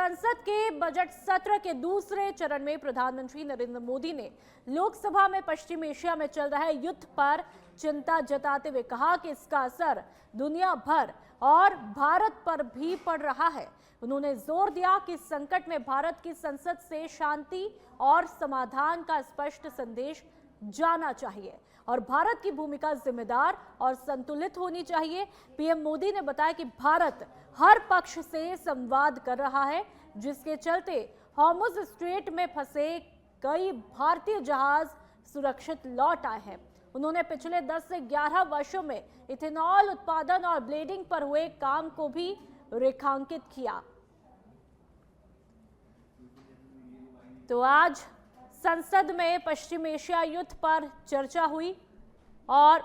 संसद के बजट सत्र के दूसरे चरण में प्रधानमंत्री नरेंद्र मोदी ने लोकसभा में पश्चिम एशिया में चल रहे युद्ध पर चिंता जताते हुए कहा कि इसका असर दुनिया भर और भारत पर भी पड़ रहा है। उन्होंने जोर दिया कि संकट में भारत की संसद से शांति और समाधान का स्पष्ट संदेश जाना चाहिए और भारत की भूमिका जिम्मेदार और संतुलित होनी चाहिए। पीएम मोदी ने बताया कि भारत हर पक्ष से संवाद कर रहा है, जिसके चलते हॉर्मुज स्ट्रेट में फंसे कई भारतीय जहाज सुरक्षित लौट आए हैं। उन्होंने पिछले 10 से 11 वर्षों में इथेनॉल उत्पादन और ब्लेडिंग पर हुए काम को भी रेखांकित किया। तो आज संसद में पश्चिम एशिया युद्ध पर चर्चा हुई और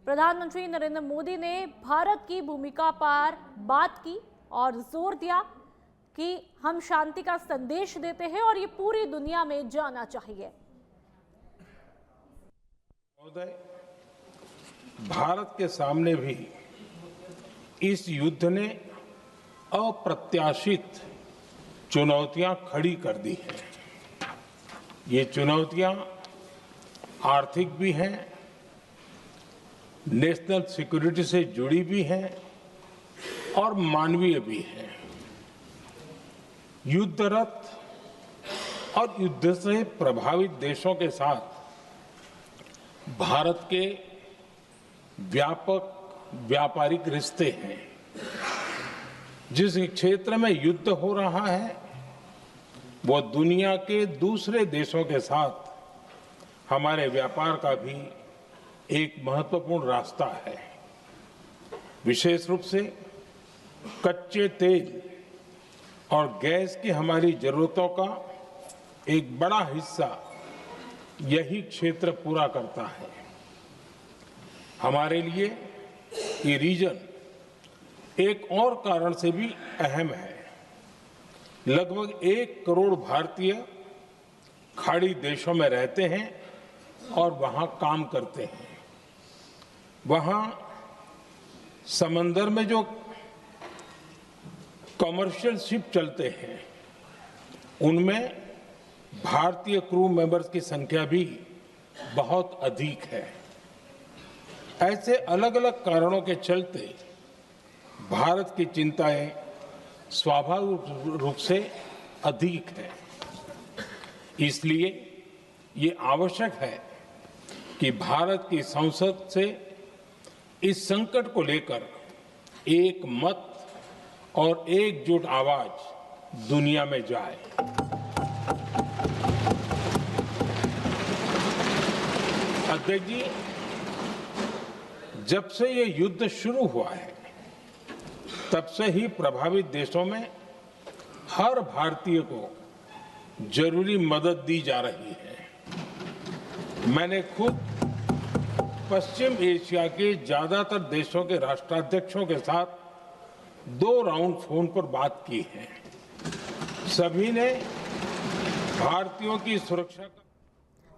प्रधानमंत्री नरेंद्र मोदी ने भारत की भूमिका पर बात की और जोर दिया कि हम शांति का संदेश देते हैं और ये पूरी दुनिया में जाना चाहिए। महोदय, भारत के सामने भी इस युद्ध ने अप्रत्याशित चुनौतियां खड़ी कर दी हैं। ये चुनौतियां आर्थिक भी हैं, नेशनल सिक्योरिटी से जुड़ी भी हैं और मानवीय भी हैं। युद्धरत और युद्ध से प्रभावित देशों के साथ भारत के व्यापक व्यापारिक रिश्ते हैं। जिस क्षेत्र में युद्ध हो रहा है वो दुनिया के दूसरे देशों के साथ हमारे व्यापार का भी एक महत्वपूर्ण रास्ता है। विशेष रूप से कच्चे तेल और गैस की हमारी जरूरतों का एक बड़ा हिस्सा यही क्षेत्र पूरा करता है। हमारे लिए ये रीजन एक और कारण से भी अहम है। लगभग 1 करोड़ भारतीय खाड़ी देशों में रहते हैं और वहां काम करते हैं। वहां समंदर में जो कमर्शियल शिप चलते हैं उनमें भारतीय क्रू मेंबर्स की संख्या भी बहुत अधिक है। ऐसे अलग अलग कारणों के चलते भारत की चिंताएं स्वाभाविक रूप से अधिक है। इसलिए ये आवश्यक है कि भारत की संसद से इस संकट को लेकर एक मत और एकजुट आवाज दुनिया में जाए। अध्यक्ष जी, जब से ये युद्ध शुरू हुआ है तब से ही प्रभावित देशों में हर भारतीय को जरूरी मदद दी जा रही है। मैंने खुद पश्चिम एशिया के ज्यादातर देशों के राष्ट्राध्यक्षों के साथ 2 राउंड फोन पर बात की है। सभी ने भारतीयों की सुरक्षा का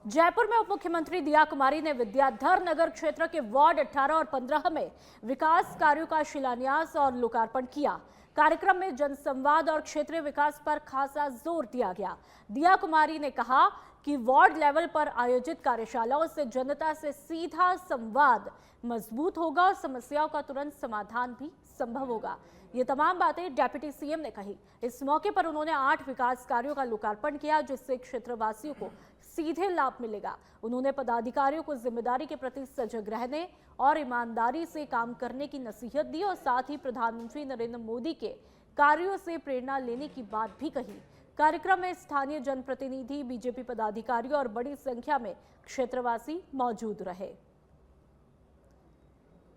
जयपुर में उप मुख्यमंत्री दिया कुमारी ने विद्याधर नगर क्षेत्र के वार्ड 18 और 15 में विकास कार्यों का शिलान्यास और लोकार्पण किया। कार्यक्रम में जनसंवाद और क्षेत्रीय विकास पर खासा जोर दिया गया। दिया कुमारी ने कहा कि वार्ड लेवल पर आयोजित कार्यशालाओं से जनता से सीधा संवाद मजबूत होगा और समस्याओं का तुरंत समाधान भी संभव होगा। ये तमाम बातें डिप्टी सीएम ने कही। इस मौके पर उन्होंने 8 विकास कार्यों का लोकार्पण किया, जिससे क्षेत्रवासियों को सीधे लाभ मिलेगा। उन्होंने पदाधिकारियों को जिम्मेदारी के प्रति सजग रहने और ईमानदारी से काम करने की नसीहत दी और साथ ही प्रधानमंत्री नरेंद्र मोदी के कार्यों से प्रेरणा लेने की बात भी कही। कार्यक्रम में स्थानीय जनप्रतिनिधि, बीजेपी पदाधिकारी और बड़ी संख्या में क्षेत्रवासी मौजूद रहे।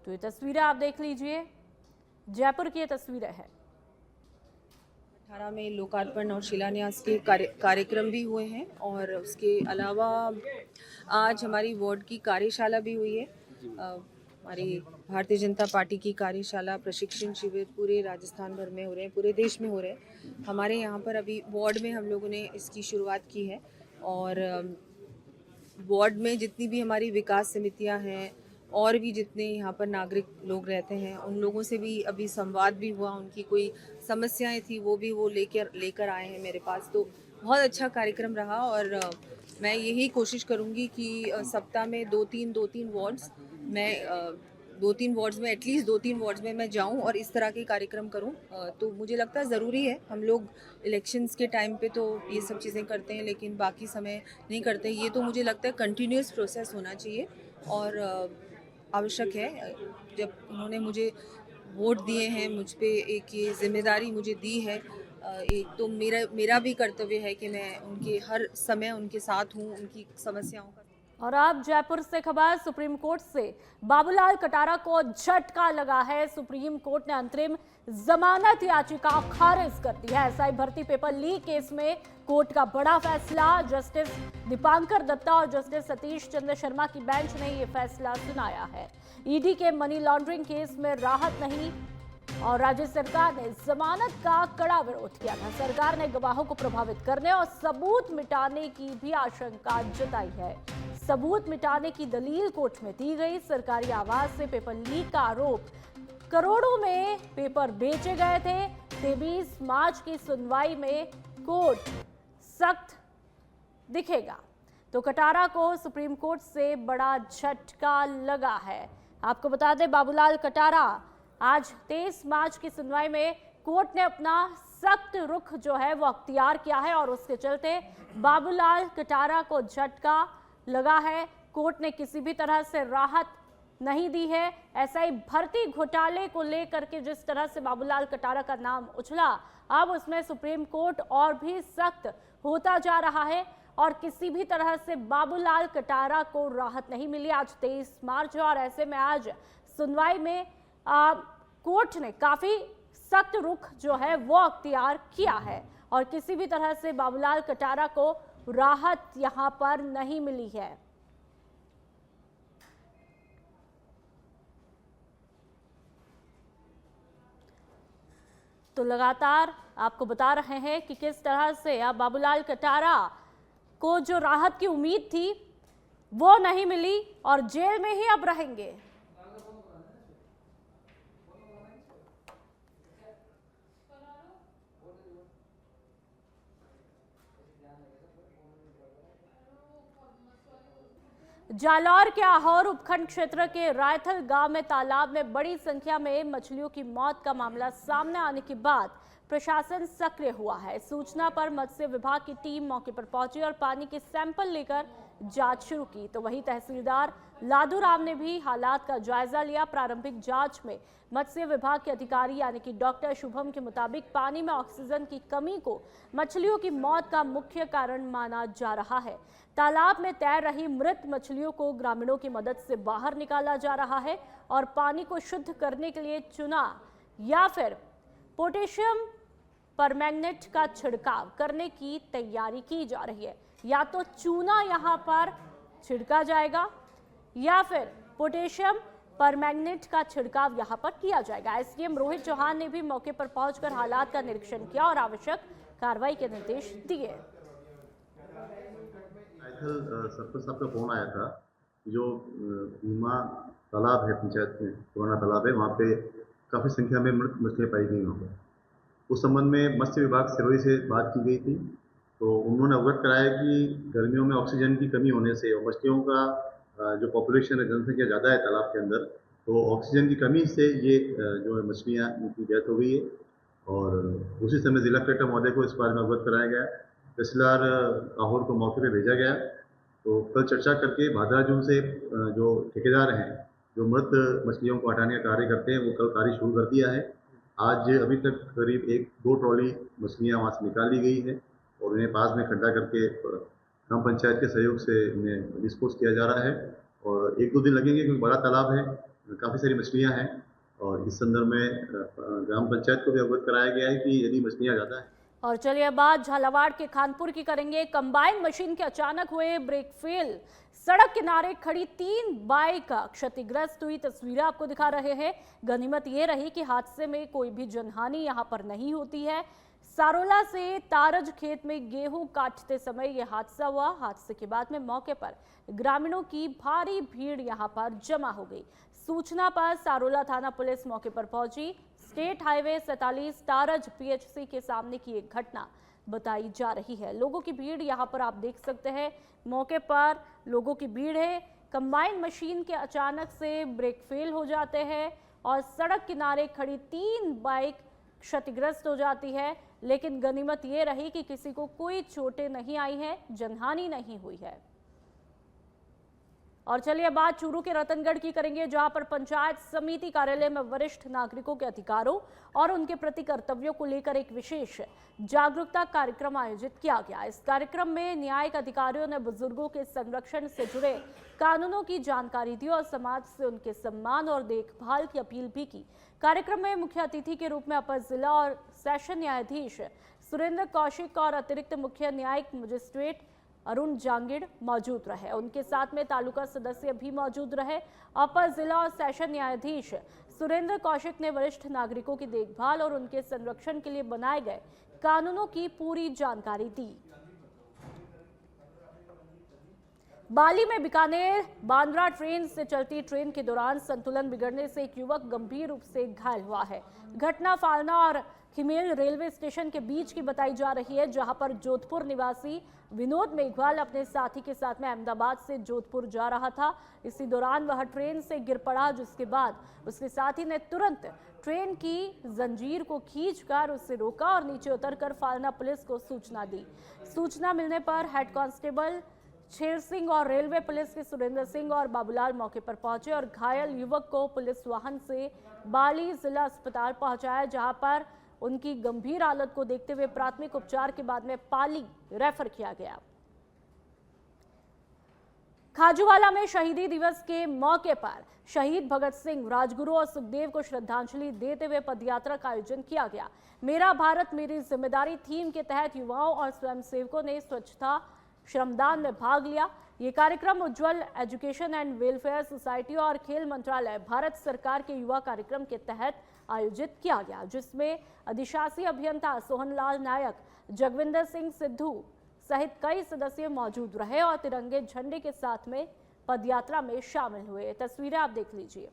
तो ये तस्वीरें आप देख लीजिए, जयपुर की ये तस्वीरें हैं। 18 में लोकार्पण और शिलान्यास के कार्यक्रम भी हुए हैं और उसके अलावा आज हमारी वार्ड की कार्यशाला भी हुई है। हमारी भारतीय जनता पार्टी की कार्यशाला, प्रशिक्षण शिविर पूरे राजस्थान भर में हो रहे हैं, पूरे देश में हो रहे हैं। हमारे यहाँ पर अभी वार्ड में हम लोगों ने इसकी शुरुआत की है और वार्ड में जितनी भी हमारी विकास समितियाँ हैं और भी जितने यहाँ पर नागरिक लोग रहते हैं उन लोगों से भी अभी संवाद भी हुआ, उनकी कोई समस्याएं थी वो भी वो लेकर आए हैं मेरे पास। तो बहुत अच्छा कार्यक्रम रहा और मैं यही कोशिश करूँगी कि सप्ताह में दो तीन वार्ड्स मैं 2-3 वार्ड्स में एटलीस्ट 2-3 वार्ड्स में मैं जाऊं और इस तरह के कार्यक्रम करूं। तो मुझे लगता है ज़रूरी है, हम लोग इलेक्शंस के टाइम पे तो ये सब चीज़ें करते हैं लेकिन बाकी समय नहीं करते। ये तो मुझे लगता है कंटिन्यूस प्रोसेस होना चाहिए और आवश्यक है। जब उन्होंने मुझे वोट दिए हैं, मुझ पे एक ये जिम्मेदारी मुझे दी है, एक तो मेरा भी कर्तव्य है कि मैं उनके हर समय उनके साथ हूँ, उनकी समस्याओं का। और अब जयपुर से खबर, सुप्रीम कोर्ट से बाबूलाल कटारा को झटका लगा है। सुप्रीम कोर्ट ने अंतरिम जमानत याचिका खारिज कर दी है। एसआई भर्ती पेपर लीक केस में कोर्ट का बड़ा फैसला। जस्टिस दीपांकर दत्ता और जस्टिस सतीश चंद्र शर्मा की बेंच ने यह फैसला सुनाया है। ईडी के मनी लॉन्ड्रिंग केस में राहत नहीं और राज्य सरकार ने जमानत का कड़ा विरोध किया था। सरकार ने गवाहों को प्रभावित करने और सबूत मिटाने की भी आशंका जताई है। सबूत मिटाने की दलील कोर्ट में दी गई। सरकारी आवाज से पेपर लीक का आरोप, करोड़ों में पेपर बेचे गए थे। 23 मार्च की सुनवाई में कोर्ट सख्त दिखेगा। तो कटारा को सुप्रीम कोर्ट से बड़ा झटका लगा है। आपको बता दें, बाबूलाल कटारा आज 23 मार्च की सुनवाई में कोर्ट ने अपना सख्त रुख जो है वो अख्तियार किया है और उसके चलते बाबूलाल कटारा को झटका लगा है। कोर्ट ने किसी भी तरह से राहत नहीं दी है। एसआई भर्ती घोटाले को लेकर के जिस तरह से बाबूलाल कटारा का नाम उछला, अब उसमें सुप्रीम कोर्ट और भी सख्त होता जा रहा है और किसी भी तरह से बाबूलाल कटारा को राहत नहीं मिली। आज 23 मार्च है और ऐसे में आज सुनवाई में कोर्ट ने काफी सख्त रुख जो है वो अख्तियार किया है और किसी भी तरह से बाबूलाल कटारा को राहत यहां पर नहीं मिली है। तो लगातार आपको बता रहे हैं कि किस तरह से अब बाबूलाल कटारा को जो राहत की उम्मीद थी वो नहीं मिली और जेल में ही अब रहेंगे। जालौर के आहोर उपखंड क्षेत्र के रायथल गांव में तालाब में बड़ी संख्या में मछलियों की मौत का मामला सामने आने के बाद प्रशासन सक्रिय हुआ है। सूचना पर मत्स्य विभाग की टीम मौके पर पहुंची और पानी के सैंपल लेकर जांच शुरू की। तो वहीं तहसीलदार लादू राम ने भी हालात का जायजा लिया। प्रारंभिक जांच में मत्स्य विभाग के अधिकारी यानी कि डॉक्टर शुभम के मुताबिक पानी में ऑक्सीजन की कमी को मछलियों की मौत का मुख्य कारण माना जा रहा है। तालाब में तैर रही मृत मछलियों को ग्रामीणों की मदद से बाहर निकाला जा रहा है और पानी को शुद्ध करने के लिए चूना या फिर पोटेशियम परमैंगनेट का छिड़काव करने की तैयारी की जा रही है। या तो चूना यहां पर छिड़का जाएगा या फिर पोटेशियम परमैंगनेट का छिड़काव यहां पर किया जाएगा। एसडीएम रोहित चौहान ने भी मौके पर पहुंचकर हालात का निरीक्षण किया और आवश्यक कार्रवाई के निर्देश दिए। सरपंच साहब का फोन आया था, जो भीमा तालाब है पंचायत में, पुराना तालाब है, वहाँ पे काफ़ी संख्या में मृत मछलियाँ पाई गई। वहाँ पर उस संबंध में मत्स्य विभाग सिरोही से बात की गई थी, तो उन्होंने अवगत कराया कि गर्मियों में ऑक्सीजन की कमी होने से और मछलियों का जो पॉपुलेशन है, जनसंख्या ज़्यादा है तालाब के अंदर, तो ऑक्सीजन की कमी से ये जो है मछलियाँ की डेथ हो गई है। और उसी समय जिला कलेक्टर महोदय को इस बारे में अवगत कराया गया। तहसीलदार आहोर को मौके पे भेजा गया। तो कल चर्चा करके भादरा जून से जो ठेकेदार हैं, जो मृत मछलियों को हटाने का कार्य करते हैं, वो कल कार्य शुरू कर दिया है। आज अभी तक करीब 1-2 ट्रॉली मछलियाँ वहाँ से निकाल ली गई है और उन्हें पास में खड्डा करके ग्राम पंचायत के सहयोग से उन्हें डिस्पोज किया जा रहा है। और 1-2 दिन लगेंगे क्योंकि बड़ा तालाब है, काफ़ी सारी मछलियाँ हैं। और इस संदर्भ में ग्राम पंचायत को भी अवगत कराया गया है कि यदि मछलियाँ ज़्यादा हैं। और चलिए बात झालावाड़ के खानपुर की करेंगे। कंबाइन मशीन के अचानक हुए ब्रेक फेल, सड़क किनारे खड़ी 3 बाइक क्षतिग्रस्त हुई। तस्वीरें आपको दिखा रहे हैं। गनीमत ये रही कि हादसे में कोई भी जनहानि यहां पर नहीं होती है। सारोला से तारज खेत में गेहूं काटते समय यह हादसा हुआ। हादसे के बाद में मौके पर ग्रामीणों की भारी भीड़ यहां पर जमा हो गई। सूचना पर सारोला थाना पुलिस मौके पर पहुंची। स्टेट हाईवे 47 तारज पीएचसी के सामने की एक घटना बताई जा रही है। लोगों की भीड़ यहां पर आप देख सकते हैं, मौके पर लोगों की भीड़ है। कंबाइन मशीन के अचानक से ब्रेक फेल हो जाते हैं और सड़क किनारे खड़ी 3 बाइक क्षतिग्रस्त हो जाती है, लेकिन गनीमत ये रही कि किसी को कोई चोटें नहीं आई है, जनहानि नहीं हुई है। और चलिए बात चूरू के रतनगढ़ की करेंगे, जहां पर पंचायत समिति कार्यालय में वरिष्ठ नागरिकों के अधिकारों और उनके प्रति कर्तव्यों को लेकर एक विशेष जागरूकता कार्यक्रम आयोजित किया गया। इस कार्यक्रम में न्यायिक अधिकारियों ने बुजुर्गों के संरक्षण से जुड़े कानूनों की जानकारी दी और समाज से उनके सम्मान और देखभाल की अपील भी की। कार्यक्रम में मुख्य अतिथि के रूप में अपर जिला और सेशन न्यायाधीश सुरेंद्र कौशिक और अतिरिक्त मुख्य न्यायिक मजिस्ट्रेट अरुण जांगिड़ मौजूद रहे। उनके साथ में तालुका सदस्य भी मौजूद रहे। अपर जिला और सेशन न्यायाधीश सुरेंद्र कौशिक ने वरिष्ठ नागरिकों की देखभाल और उनके संरक्षण के लिए बनाए गए कानूनों की पूरी जानकारी दी। बाली में बीकानेर बांद्रा ट्रेन से चलती ट्रेन के दौरान संतुलन बिगड़ने से एक युवक गंभीर रूप से घायल हुआ है। घटना फालना और हिमेल रेलवे स्टेशन के बीच की बताई जा रही है, जहां पर जोधपुर निवासी विनोद मेघवाल अपने साथी के साथ में अहमदाबाद से जोधपुर जा रहा था। इसी दौरान वह ट्रेन से गिर पड़ा, जिसके बाद उसके साथी ने तुरंत ट्रेन की जंजीर को खींचकर उसे रोका और नीचे उतरकर फालना पुलिस को सूचना दी। सूचना मिलने पर हेड कांस्टेबल शेर सिंह और रेलवे पुलिस के सुरेंद्र सिंह और बाबूलाल मौके पर पहुंचे और घायल युवक को पुलिस वाहन से बाली जिला अस्पताल पहुंचाया, जहां पर उनकी गंभीर हालत को देखते हुए प्राथमिक उपचार के बाद में पाली रेफर किया गया। खाजूवाला में शहीदी दिवस के मौके पर शहीद भगत सिंह, राजगुरु और सुखदेव को श्रद्धांजलि देते हुए पदयात्रा का आयोजन किया गया। मेरा भारत मेरी जिम्मेदारी थीम के तहत युवाओं और स्वयंसेवकों ने स्वच्छता श्रमदान में भाग लिया। ये कार्यक्रम उज्जवल एजुकेशन एंड वेलफेयर सोसाइटी और खेल मंत्रालय भारत सरकार के युवा कार्यक्रम के तहत आयोजित किया गया, जिसमें अधिशासी अभियंता सोहनलाल नायक, जगविंदर सिंह सिद्धू सहित कई सदस्य मौजूद रहे और तिरंगे झंडे के साथ में पदयात्रा में शामिल हुए। तस्वीरें आप देख लीजिए।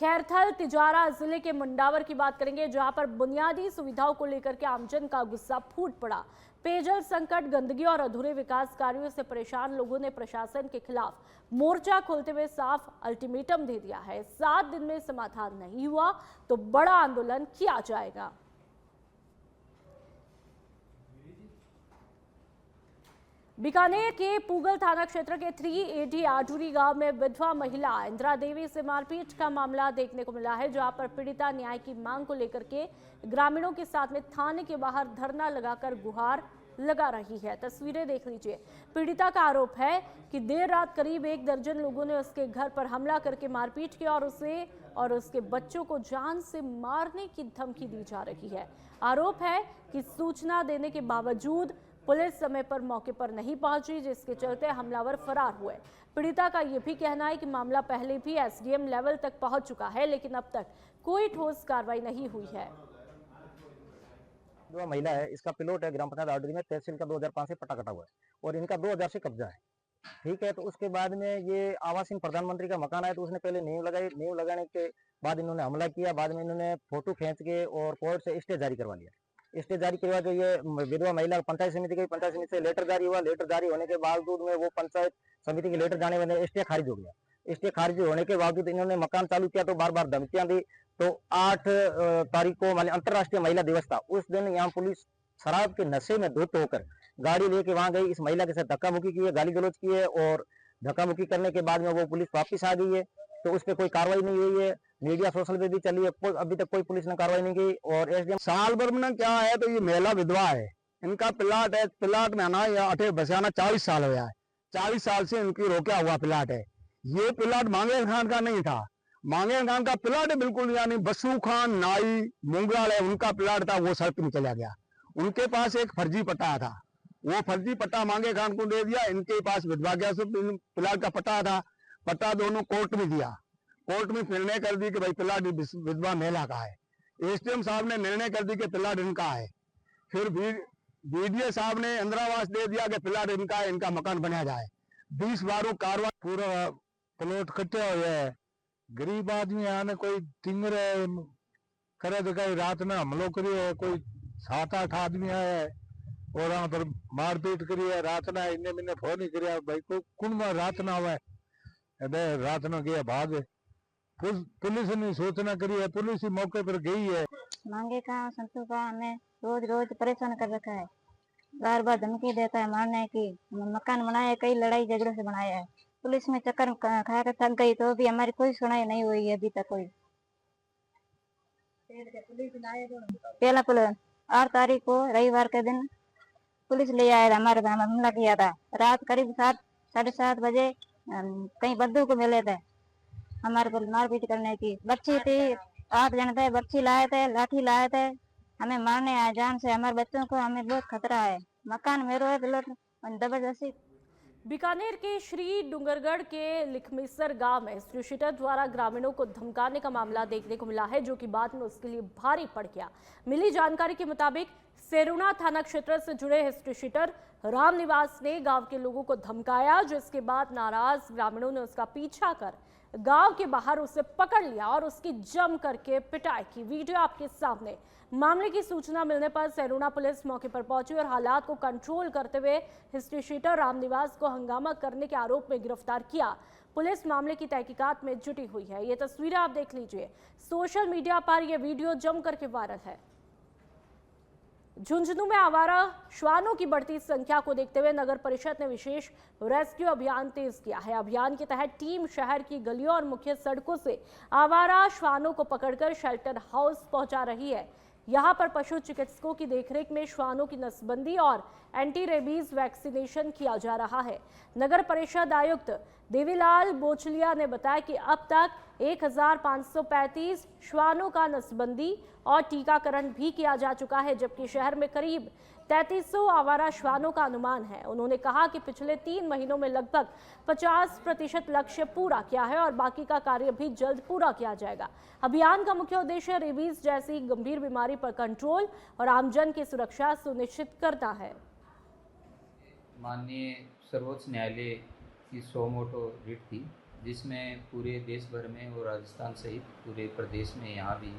खैरथल तिजारा जिले के मुंडावर की बात करेंगे, जहां पर बुनियादी सुविधाओं को लेकर के आमजन का गुस्सा फूट पड़ा। पेयजल संकट, गंदगी और अधूरे विकास कार्यों से परेशान लोगों ने प्रशासन के खिलाफ मोर्चा खोलते हुए साफ अल्टीमेटम दे दिया है। 7 दिन में समाधान नहीं हुआ तो बड़ा आंदोलन किया जाएगा। बीकानेर के पूगल थाना क्षेत्र के 380 आठूरी गांव में विधवा महिला इंदिरा देवी से मारपीट का मामला देखने को मिला है, जहां पर पीड़िता न्याय की मांग को लेकर के ग्रामीणों के साथ में थाने के बाहर धरना लगाकर गुहार लगा रही है। तस्वीरें देख लीजिए। पीड़िता का आरोप है कि देर रात करीब 1 दर्जन लोगों ने उसके घर पर हमला करके मारपीट किया और उसे और उसके बच्चों को जान से मारने की धमकी दी जा रही है। आरोप है कि सूचना देने के बावजूद पुलिस समय पर मौके पर नहीं पहुंची, जिसके चलते हमलावर फरार हुए। पीड़िता का यह भी कहना है कि मामला पहले भी एसडीएम लेवल तक पहुंच चुका है, लेकिन अब तक कोई ठोस कार्रवाई नहीं हुई है। जो महिला है, इसका प्लॉट है ग्राम पंचायत आठूरी में, तहसील का 2005 से पट्टा कटा हुआ है और इनका 2000 से कब्जा है। ठीक है, तो उसके बाद में ये आवासीन प्रधानमंत्री का मकान आया, तो उसने पहले नींव लगाई। नींव लगाने के बाद इन्होंने हमला किया। बाद में इन्होंने फोटो खींच के और कोर्ट से स्टे जारी करवा लिया। स्टे जारी करवा के ये विधवा महिला पंचायत समिति गई, पंचायत समिति से लेटर जारी हुआ। लेटर जारी होने के बावजूद में वो पंचायत समिति के लेटर जाने वाले स्टे खारिज हो गया। स्टे खारिज होने के बावजूद इन्होंने मकान चालू किया, तो बार बार धमकियां दी। तो 8 तारीख को अंतर्राष्ट्रीय महिला दिवस था, उस दिन यहाँ पुलिस शराब के नशे में धुत होकर गाड़ी लेके वहां गई। इस महिला के साथ धक्का मुक्की की है, गाली गलौज की है और धक्का मुक्की करने के बाद में वो पुलिस वापस आ गई है। तो उस पर कोई कार्रवाई नहीं हुई है। मीडिया सोशल पे भी चली है, अभी तक कोई पुलिस ने कार्रवाई नहीं की। और एसडीएम साल भर में क्या है, तो ये महिला विधवा है, इनका प्लाट है। प्लाट में आना या अठे बसाना 40 साल हो गया है। 40 साल से इनकी रोका हुआ प्लाट है। ये प्लाट मांगे खान का नहीं था। मांगे खान का प्लाट है बिल्कुल, यानी बसू खान नाई मुंगराल है, उनका प्लाट था, वो सड़क में चला गया। उनके पास एक फर्जी पट्टा था, वो फर्जी पट्टा मांगे खान को दे दिया। इनके पास विधवा गैस प्लाट का पट्टा था। पट्टा दोनों कोर्ट में दिया, कोर्ट में निर्णय कर दी कि भाई प्लाट विधवा महिला का है। एसडीएम साहब ने निर्णय कर दी कि प्लाट इनका है। फिर बीडीए साहब ने इंदिरावास दे दिया कि प्लाट इनका है, इनका मकान बनाया जाए। 20 बारों कार्रवाई, पूरा प्लॉट कट्टा हुआ है। गरीब आदमी आने कोई टिंगर करे तो कहीं रात में हमलो करियो है, कोई 7-8 आदमी आए और वहां पर मारपीट करी है। रात ना इन्ने मैंने फोन ही करिया भाई को कुण में रात ना आवे, रात ना गया भाग। पुलिस ने सूचना करी है, पुलिस ही मौके पर गई है। मांगे का संतु का हमें रोज रोज परेशान कर रखा है, बार बार धमकी देता है मारने की। मकान बनाया, कई लड़ाई झगड़ों से बनाया है। पुलिस में चक्कर खा कर थक गई तो भी हमारी कोई सुनाई नहीं हुई है अभी तक। कोई पहला 8 तारीख को रविवार के दिन पुलिस ले आया, हमारे हमला किया था। रात करीब 7-7:30 बजे कहीं बंदूक को मिले थे हमारे पर मारपीट करने की। बच्ची थी, 8 जन थे, बच्ची लाए थे, लाठी लाए थे, हमें मारने आए जान से। हमारे बच्चों को हमें बहुत खतरा है। मकान मेरो है, प्लॉट जबरदस्ती। बीकानेर के श्री डूंगरगढ़ के लिखमेसर गांव में हिस्ट्रीशीटर द्वारा ग्रामीणों को धमकाने का मामला देखने को मिला है, जो कि बाद में उसके लिए भारी पड़ गया। मिली जानकारी के मुताबिक सेरुना थाना क्षेत्र से जुड़े हिस्ट्रीशीटर रामनिवास ने गांव के लोगों को धमकाया, जिसके बाद नाराज ग्रामीणों ने उसका पीछा कर गांव के बाहर उसे पकड़ लिया और उसकी जम करके पिटाई की। वीडियो आपके सामने। मामले की सूचना मिलने पर सेरुना पुलिस मौके पर पहुंची और हालात को कंट्रोल करते हुए हिस्ट्रीशीटर रामनिवास को हंगामा करने के आरोप में गिरफ्तार किया। पुलिस मामले की तहकीकात में जुटी हुई है। ये तस्वीरें आप देख लीजिए। सोशल मीडिया पर यह वीडियो जम करके वायरल है। झुंझुनू में आवारा श्वानों की बढ़ती संख्या को देखते हुए नगर परिषद ने विशेष रेस्क्यू अभियान तेज किया है। अभियान के तहत टीम शहर की गलियों और मुख्य सड़कों से आवारा श्वानों को पकड़कर शेल्टर हाउस पहुंचा रही है। यहां पर पशु चिकित्सकों की देखरेख में श्वानों की नसबंदी और एंटी रेबीज वैक्सीनेशन किया जा रहा है। नगर परिषद आयुक्त देवीलाल बोचलिया ने बताया कि अब तक 1535 श्वानों का नसबंदी और टीकाकरण भी किया जा चुका है, जबकि शहर में करीब 3300 आवारा श्वानों का अनुमान है। उन्होंने कहा कि पिछले 3 महीनों में लगभग 50% लक्ष्य पूरा किया है और बाकी का कार्य भी जल्द पूरा किया जाएगा। अभियान का मुख्य उद्देश्य रेबीज जैसी गंभीर बीमारी पर कंट्रोल और आमजन की सुरक्षा सुनिश्चित करना है। माननीय सर्वोच्च न्यायालय की सो मोटो रिट थी, जिसमें पूरे देश भर में और राजस्थान सहित पूरे प्रदेश में यहाँ भी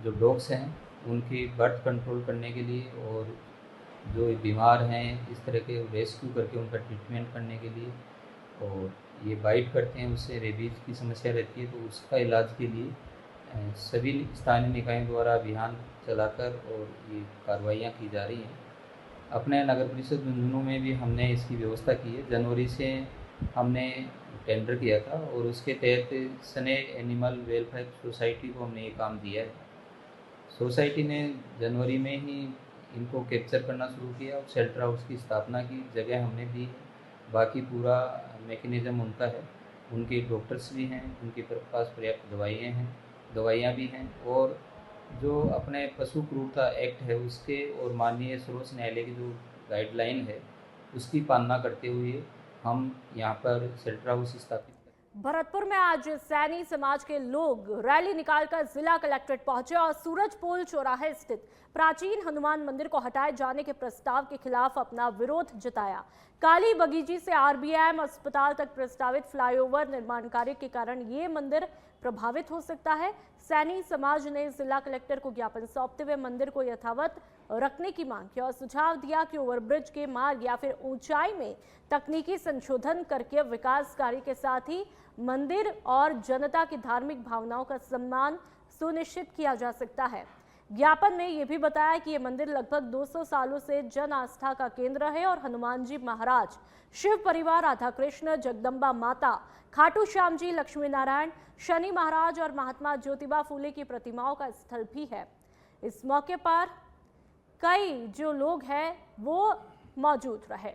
जो डॉग्स हैं उनकी बर्थ कंट्रोल करने के लिए और जो बीमार हैं इस तरह के रेस्क्यू करके उनका ट्रीटमेंट करने के लिए, और ये बाइट करते हैं उससे रेबीज की समस्या रहती है तो उसका इलाज के लिए सभी स्थानीय निकायों द्वारा अभियान चलाकर और ये कार्रवाइयाँ की जा रही हैं। अपने नगर परिषद झुंझुनू में भी हमने इसकी व्यवस्था की है। जनवरी से हमने टेंडर किया था और उसके तहत स्नेक एनिमल वेलफेयर सोसाइटी को हमने ये काम दिया है। सोसाइटी ने जनवरी में ही इनको कैप्चर करना शुरू किया और शेल्टर हाउस की स्थापना की, जगह हमने दी है। बाकी पूरा मैकेनिज्म उनका है, उनके डॉक्टर्स भी हैं, उनके पास पर्याप्त दवाइयाँ भी हैं और जो अपने पशु क्रूरता एक्ट है उसके और माननीय सर्वोच्च न्यायालय की जो गाइडलाइन है उसकी पालना करते हुए हम यहाँ पर शेल्टर हाउस स्थापित। भरतपुर में आज सैनी समाज के लोग रैली निकालकर जिला कलेक्ट्रेट पहुंचे और सूरजपोल चौराहे स्थित प्राचीन हनुमान मंदिर को हटाए जाने के प्रस्ताव के खिलाफ अपना विरोध जताया। काली बगीची से आरबीएम अस्पताल तक प्रस्तावित फ्लाईओवर निर्माण कार्य के कारण ये मंदिर प्रभावित हो सकता है। सैनी समाज ने जिला कलेक्टर को ज्ञापन सौंपते हुए मंदिर को यथावत रखने की मांग की और सुझाव दिया कि ओवरब्रिज के मार्ग या फिर ऊंचाई में तकनीकी संशोधन करके विकास कार्य के साथ ही मंदिर और जनता की धार्मिक भावनाओं का सम्मान सुनिश्चित किया जा सकता है। ज्ञापन में यह भी बताया कि यह मंदिर लगभग 200 सालों से जन आस्था का केंद्र है और हनुमान जी महाराज, शिव परिवार, राधा कृष्ण, जगदम्बा माता, खाटू श्याम जी, लक्ष्मी नारायण, शनि महाराज और महात्मा ज्योतिबा फूले की प्रतिमाओं का स्थल भी है। इस मौके पर कई जो लोग हैं वो मौजूद रहे।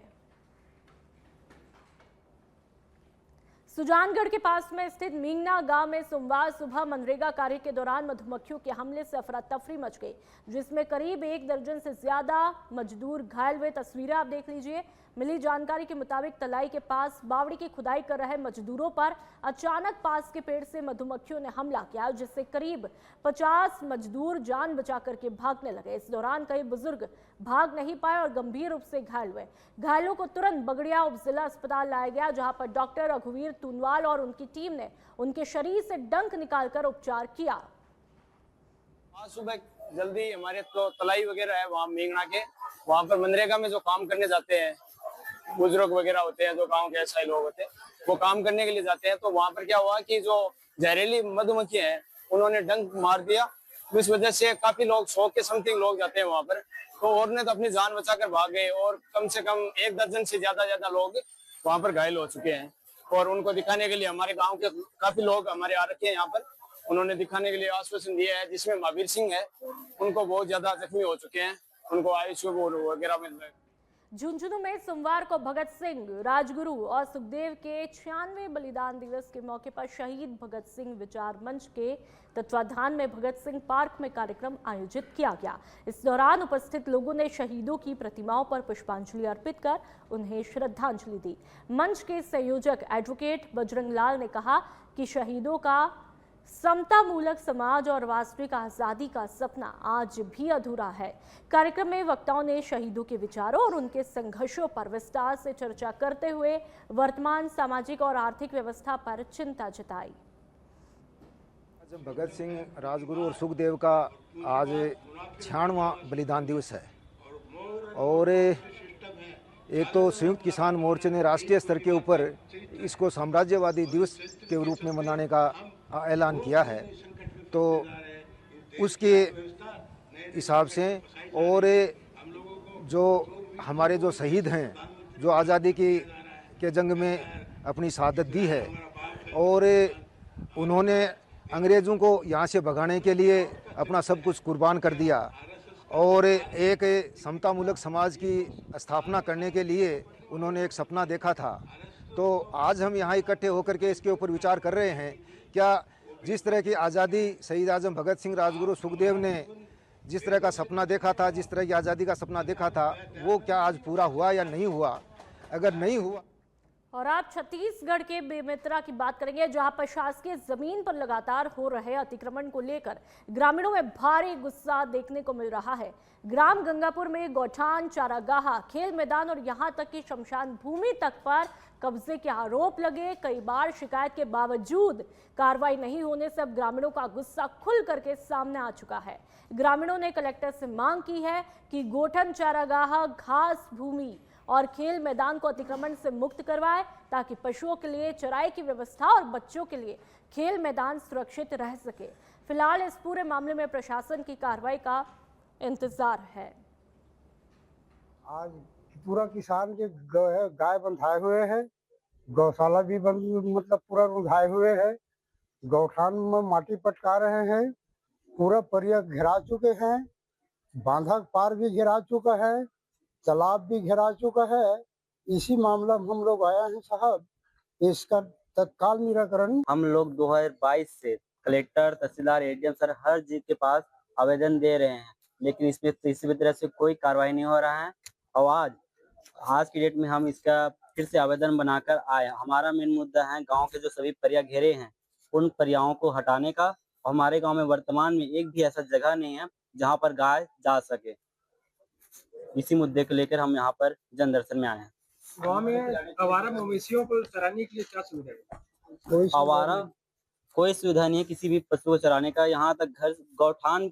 सुजानगढ़ के पास में स्थित मींगना गांव में सोमवार सुबह मनरेगा कार्य के दौरान मधुमक्खियों के हमले से अफरा तफरी मच गई, जिसमें करीब 1 दर्जन से ज्यादा मजदूर घायल हुए। तस्वीरें आप देख लीजिए। मिली जानकारी के मुताबिक तलाई के पास बावड़ी की खुदाई कर रहे मजदूरों पर अचानक पास के पेड़ से मधुमक्खियों ने हमला किया, जिससे करीब 50 मजदूर जान बचा करके भागने लगे। इस दौरान कई बुजुर्ग भाग नहीं पाए और गंभीर रूप से घायल हुए। घायलों को तुरंत बगड़िया उप जिला अस्पताल लाया गया, जहां पर डॉक्टर रघुवीर तुनवाल और उनकी टीम ने उनके शरीर से डंक निकालकर उपचार किया। आज सुबह जल्दी हमारे तो तलाई वगैरह है वहाँ मींगना के, वहाँ पर मनरेगा में जो काम करने जाते हैं बुजुर्ग वगैरह होते हैं, जो गांव के ऐसे लोग होते हैं, वो काम करने के लिए जाते हैं। तो वहाँ पर क्या हुआ कि जो जहरीली मधुमक्खी हैं उन्होंने डंक मार दिया, इस वजह से काफी लोग 100 के समथिंग लोग जाते हैं वहाँ पर। तो और ने तो अपनी जान बचाकर भाग गए और कम से कम 1 दर्जन से ज्यादा लोग वहाँ पर घायल हो चुके हैं। और उनको दिखाने के लिए हमारे गाँव के काफी लोग हमारे आ रखे हैं यहाँ पर, उन्होंने दिखाने के लिए आश्वासन दिया है, जिसमें महावीर सिंह है, उनको बहुत ज्यादा जख्मी हो चुके हैं, उनको आईसीयू वगैरह मिल रहे हैं। झुंझुनू में सोमवार को भगत सिंह, राजगुरु और सुखदेव के 96वें बलिदान दिवस के मौके पर शहीद भगत सिंह विचार मंच के तत्वाधान में भगत सिंह पार्क में कार्यक्रम आयोजित किया गया। इस दौरान उपस्थित लोगों ने शहीदों की प्रतिमाओं पर पुष्पांजलि अर्पित कर उन्हें श्रद्धांजलि दी। मंच के संयोजक एडवोकेट बजरंग लाल ने कहा कि शहीदों का समतामूलक समाज और वास्तविक आजादी का सपना आज भी अधूरा है। कार्यक्रम में वक्ताओं ने शहीदों के विचारों और उनके संघर्षों पर विस्तार से चर्चा करते हुए वर्तमान सामाजिक और आर्थिक व्यवस्था पर चिंता जताई। भगत सिंह, राजगुरु और सुखदेव का आज 96वां बलिदान दिवस है और एक तो संयुक्त किसान मोर्चे ने राष्ट्रीय स्तर के ऊपर इसको साम्राज्यवादी दिवस के रूप में मनाने का ऐलान किया है। तो उसके हिसाब से और जो हमारे जो शहीद हैं, जो आज़ादी के जंग में अपनी शहादत दी है और उन्होंने अंग्रेज़ों को यहाँ से भगाने के लिए अपना सब कुछ कुर्बान कर दिया और एक समतामूलक समाज की स्थापना करने के लिए उन्होंने एक सपना देखा था। तो आज हम यहाँ इकट्ठे होकर के इसके ऊपर विचार कर रहे हैं, क्या जिस तरह की आज़ादी शहीद आजम भगत सिंह, राजगुरु, सुखदेव ने जिस तरह का सपना देखा था, जिस तरह की आज़ादी का सपना देखा था, वो क्या आज पूरा हुआ या नहीं हुआ? अगर नहीं हुआ। और आप छत्तीसगढ़ के बेमेतरा की बात करेंगे, जहां पर शासकीय जमीन पर लगातार हो रहे अतिक्रमण को लेकर ग्रामीणों में भारी गुस्सा देखने को मिल रहा है। ग्राम गंगापुर में गौठान, चारागाह, खेल मैदान और यहां तक कि शमशान भूमि तक पर कब्जे के आरोप लगे। कई बार शिकायत के बावजूद कार्रवाई नहीं होने से अब ग्रामीणों का गुस्सा खुल करके सामने आ चुका है। ग्रामीणों ने कलेक्टर से मांग की है कि गौठान, चारागाह, घास भूमि और खेल मैदान को अतिक्रमण से मुक्त करवाए, ताकि पशुओं के लिए चराई की व्यवस्था और बच्चों के लिए खेल मैदान सुरक्षित रह सके। फिलहाल इस पूरे मामले में प्रशासन की कार्रवाई का इंतजार है। आज पूरा किसान के गाय बंधाए हुए हैं, गौशाला भी मतलब पूरा रुंधाए हुए हैं, गौठान में माटी पटका रहे हैं, पूरा परिया घेरा चुके हैं, बांधा पार भी घेरा चुका है, तालाब भी घेरा चुका है। इसी मामला में हम लोग आया हैं साहब, इसका तत्काल निराकरण। हम लोग 2022 से कलेक्टर, तहसीलदार, एडीएम सर हर चीज के पास आवेदन दे रहे हैं, लेकिन इसमें किसी भी तरह से कोई कार्रवाई नहीं हो रहा है। और आज की डेट में हम इसका फिर से आवेदन बनाकर आए। हमारा मेन मुद्दा है गांव के जो सभी परिया घेरे हैं उन परियाओं को हटाने का। और हमारे गांव में वर्तमान में एक भी ऐसा जगह नहीं है जहां पर गाय जा सके। इसी मुद्दे को लेकर हम यहाँ पर जन दर्शन में आए हैं। गांव में आवारा मवेशियों को चराने के लिए क्या सुविधा है? आवारा कोई सुविधा नहीं है किसी भी पशु को चराने का। यहाँ तक घर गौठान